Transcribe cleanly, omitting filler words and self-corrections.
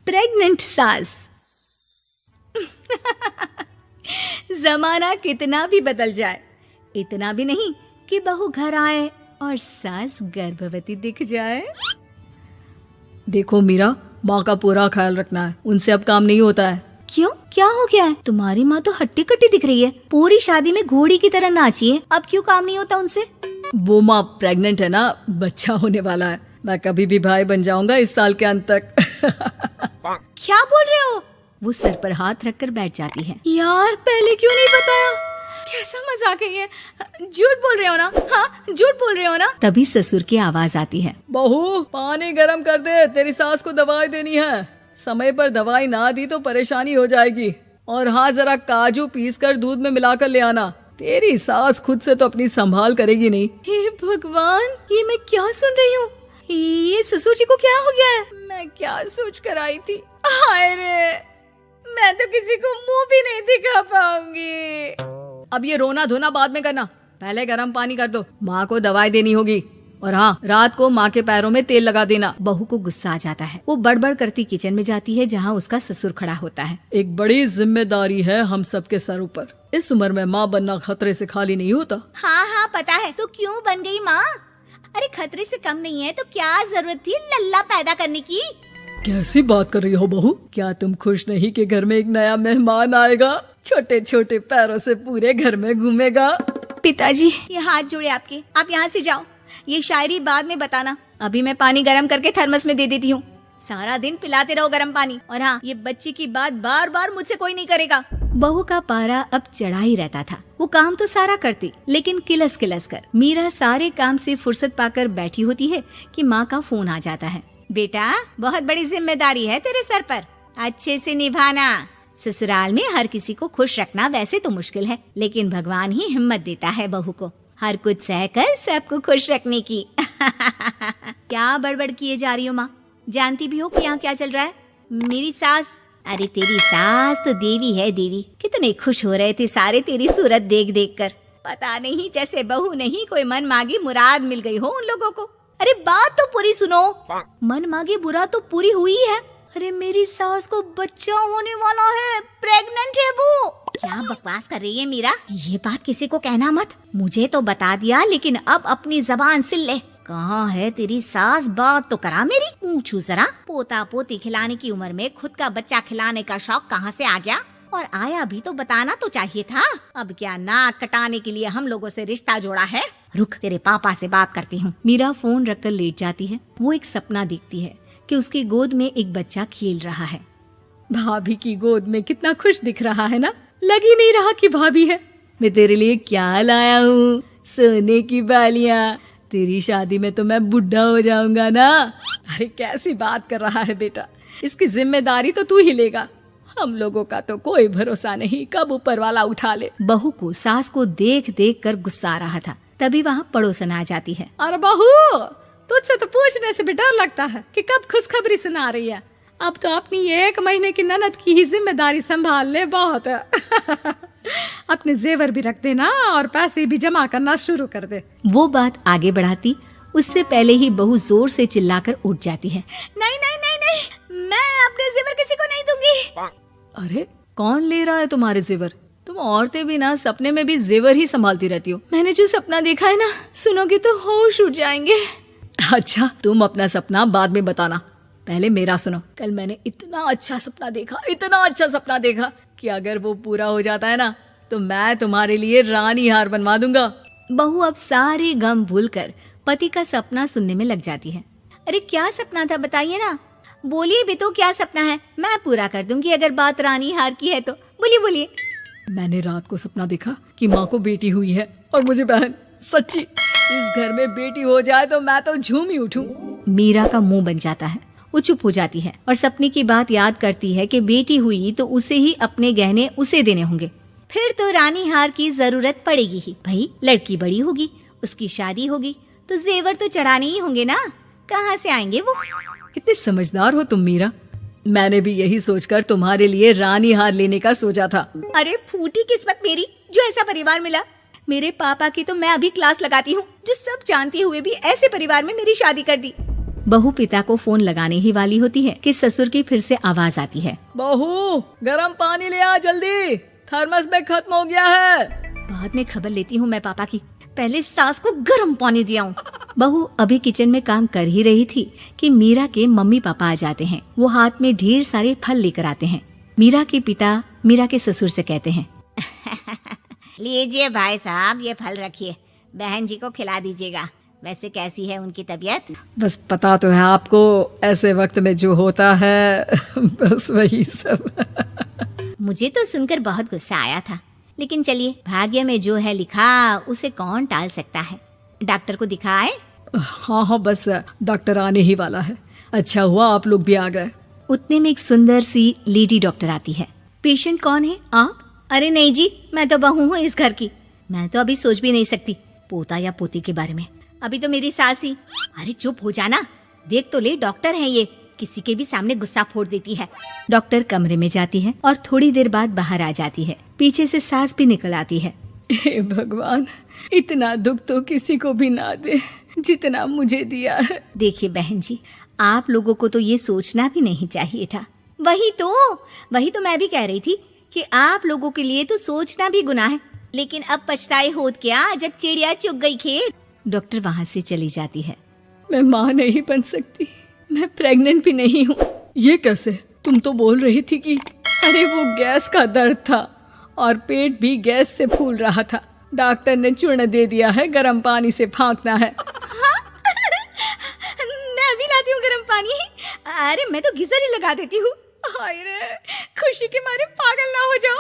Pregnant सास। जमाना कितना भी बदल जाए, इतना भी नहीं कि बहू घर आए और सास गर्भवती दिख जाए। देखो मीरा, माँ का पूरा ख्याल रखना है, उनसे अब काम नहीं होता है। क्यों, क्या हो गया है? तुम्हारी माँ तो हट्टी कट्टी दिख रही है, पूरी शादी में घोड़ी की तरह नाची है, अब क्यों काम नहीं होता उनसे? वो माँ प्रेग्नेंट है ना, बच्चा होने वाला है। मैं कभी भी भाई बन जाऊंगा इस साल के अंत तक। क्या बोल रहे हो? वो सर पर हाथ रखकर बैठ जाती है। यार पहले क्यों नहीं बताया? कैसा मजाक है ये? झूठ बोल रहे हो ना? हाँ, झूठ बोल रहे हो ना? तभी ससुर की आवाज आती है। बहू, पानी गरम कर दे, तेरी सास को दवाई देनी है। समय पर दवाई ना दी तो परेशानी हो जाएगी। और हाँ, जरा काजू पीस कर दूध में मिलाकर ले आना। तेरी सास खुद से तो अपनी संभाल करेगी नहीं। हे भगवान, ये मैं क्या सुन रही हूँ? ये ससुर जी को क्या हो गया है? मैं क्या सोच कर आई थी? हाय रे, मैं तो किसी को मुंह भी नहीं दिखा पाऊंगी। अब ये रोना धोना बाद में करना, पहले गर्म पानी कर दो, माँ को दवाई देनी होगी। और हाँ, रात को माँ के पैरों में तेल लगा देना। बहू को गुस्सा आ जाता है, वो बड़बड़ करती किचन में जाती है जहाँ उसका ससुर खड़ा होता है। एक बड़ी जिम्मेदारी है हम सबके सर ऊपर। इस उम्र में माँ बनना खतरे से खाली नहीं होता। हाँ हाँ पता है, तो क्यों बन गई माँ? अरे खतरे से कम नहीं है तो क्या जरूरत थी लल्ला पैदा करने की? कैसी बात कर रही हो बहू? क्या तुम खुश नहीं कि घर में एक नया मेहमान आएगा, छोटे छोटे पैरों से पूरे घर में घूमेगा? पिताजी, ये हाथ जोड़े आपके, आप यहाँ से जाओ। ये शायरी बाद में बताना, अभी मैं पानी गरम करके थर्मस में दे देती हूँ। सारा दिन पिलाते रहो गरम पानी। और हाँ, ये बच्ची की बात बार बार मुझसे कोई नहीं करेगा। बहू का पारा अब चढ़ा ही रहता था। वो काम तो सारा करती, लेकिन किलस किलस कर। मीरा सारे काम से फुर्सत पाकर बैठी होती है कि माँ का फोन आ जाता है। बेटा, बहुत बड़ी जिम्मेदारी है तेरे सर पर, अच्छे से निभाना। ससुराल में हर किसी को खुश रखना वैसे तो मुश्किल है, लेकिन भगवान ही हिम्मत देता है बहू को हर कुछ सहकर सबको खुश रखने की। क्या बड़बड़ किए जा रही हो माँ? जानती भी हो कि यहाँ क्या चल रहा है? मेरी सास, अरे तेरी सास तो देवी है देवी। कितने खुश हो रहे थे सारे तेरी सूरत देख देख कर। पता नहीं जैसे बहू नहीं कोई मन मांगी मुराद मिल गई हो उन लोगों को। अरे बात तो पूरी सुनो। मन मांगी बुरा तो पूरी हुई है। अरे मेरी सास को बच्चा होने वाला है, प्रेग्नेंट है वो। क्या बकवास कर रही है मीरा? ये बात किसी को कहना मत। मुझे तो बता दिया, लेकिन अब अपनी जबान सिल ले। कहाँ है तेरी सास? बात तो करा मेरी। पूछू जरा, पोता पोती खिलाने की उम्र में खुद का बच्चा खिलाने का शौक कहाँ से आ गया? और आया भी तो बताना तो चाहिए था। अब क्या नाक कटाने के लिए हम लोगों से रिश्ता जोड़ा है? रुक, तेरे पापा से बात करती हूँ। मीरा फोन रखकर लेट जाती है। वो एक सपना देखती है कि उसकी गोद में एक बच्चा खेल रहा है। भाभी की गोद में कितना खुश दिख रहा है ना, लग ही नहीं रहा कि भाभी है। मैं तेरे लिए क्या लाया हूँ, सोने की बालियाँ। तेरी शादी में तो मैं बुढ़ा हो जाऊंगा ना। अरे कैसी बात कर रहा है बेटा, इसकी जिम्मेदारी तो तू ही लेगा। हम लोगों का तो कोई भरोसा नहीं, कब ऊपर वाला उठा ले। बहू को सास को देख देख कर गुस्सा आ रहा था। तभी वहाँ पड़ोसन आ जाती है। अरे बहू, तुझसे तो पूछने से भी डर लगता है कि कब खुशखबरी सुना रही है। अब तो अपनी 1 महीने की ननद की ही जिम्मेदारी संभाल ले, बहुत है। अपने जेवर भी रख देना और पैसे भी जमा करना शुरू कर दे। वो बात आगे बढ़ाती उससे पहले ही बहू जोर से चिल्लाकर उठ जाती है। नहीं नहीं नहीं नहीं, मैं अपने जेवर किसी को नहीं दूंगी। अरे कौन ले रहा है तुम्हारे जेवर? तुम औरतें भी ना सपने में भी जेवर ही संभालती रहती हो। मैंने जो सपना देखा है ना, सुनोगे तो होश उड़ जाएंगे। अच्छा, तुम अपना सपना बाद में बताना, पहले मेरा सुनो। कल मैंने इतना अच्छा सपना देखा कि अगर वो पूरा हो जाता है ना तो मैं तुम्हारे लिए रानी हार बनवा दूंगा। बहू अब सारे गम भूलकर पति का सपना सुनने में लग जाती है। अरे क्या सपना था बताइए ना, बोलिए भी तो, क्या सपना है? मैं पूरा कर दूंगी अगर बात रानी हार की है तो। बोलिए बोलिए। मैंने रात को सपना देखा कि माँ को बेटी हुई है और मुझे बहन। सच्ची, इस घर में बेटी हो जाए तो मैं तो झूम ही उठूं। मीरा का मुंह बन जाता है। वो चुप हो जाती है और सपने की बात याद करती है कि बेटी हुई तो उसे ही अपने गहने उसे देने होंगे। फिर तो रानी हार की जरूरत पड़ेगी ही। भाई लड़की बड़ी होगी, उसकी शादी होगी तो जेवर तो चढ़ाने ही होंगे ना, कहाँ से आएंगे वो? कितनी समझदार हो तुम मीरा। मैंने भी यही सोचकर तुम्हारे लिए रानी हार लेने का सोचा था। अरे फूटी किस्मत मेरी जो ऐसा परिवार मिला। मेरे पापा की तो मैं अभी क्लास लगाती हूँ, जो सब जानते हुए भी ऐसे परिवार में मेरी शादी कर दी। बहू पिता को फोन लगाने ही वाली होती है कि ससुर की फिर से आवाज आती है। बहू गरम पानी ले आ जल्दी, थर्मस में खत्म हो गया है। बाद में खबर लेती हूँ मैं पापा की, पहले सास को गर्म पानी दिया हूँ। बहू अभी किचन में काम कर ही रही थी कि मीरा के मम्मी पापा आ जाते हैं। वो हाथ में ढेर सारे फल लेकर आते हैं। मीरा के पिता मीरा के ससुर से कहते हैं, लीजिए भाई साहब, ये फल रखिए, बहन जी को खिला दीजिएगा। वैसे कैसी है उनकी तबीयत? बस पता तो है आपको, ऐसे वक्त में जो होता है बस वही सब। मुझे तो सुनकर बहुत गुस्सा आया था, लेकिन चलिए, भाग्य में जो है लिखा उसे कौन टाल सकता है। डॉक्टर को दिखाए? हाँ, बस डॉक्टर आने ही वाला है। अच्छा हुआ आप लोग भी आ गए। उतने में एक सुंदर सी लेडी डॉक्टर आती है। पेशेंट कौन है आप? अरे नहीं जी, मैं तो बहू हूँ इस घर की। मैं तो अभी सोच भी नहीं सकती पोता या पोती के बारे में। अभी तो मेरी सास ही। अरे चुप हो जाना, देख तो ले, डॉक्टर है ये, किसी के भी सामने गुस्सा फोड़ देती है। डॉक्टर कमरे में जाती है और थोड़ी देर बाद बाहर आ जाती है। पीछे से सास भी निकल आती है। हे भगवान, इतना दुख तो किसी को भी ना दे जितना मुझे दिया है। देखिए बहन जी, आप लोगों को तो ये सोचना भी नहीं चाहिए था। वही तो मैं भी कह रही थी कि आप लोगों के लिए तो सोचना भी गुनाह है, लेकिन अब पछताए होत क्या जब चिड़िया चुग गई खेत। डॉक्टर वहाँ से चली जाती है। मैं माँ नहीं बन सकती, मैं प्रेग्नेंट भी नहीं हूँ। ये कैसे? तुम तो बोल रही थी कि अरे वो गैस का दर्द था और पेट भी गैस से फूल रहा था। डॉक्टर ने चूर्ण दे दिया है, गर्म पानी से फांकना है। मैं अभी लाती हूँ गर्म पानी। अरे मैं तो गीजर ही लगा देती हूँ। हाय रे, खुशी के मारे पागल ना हो जाओ।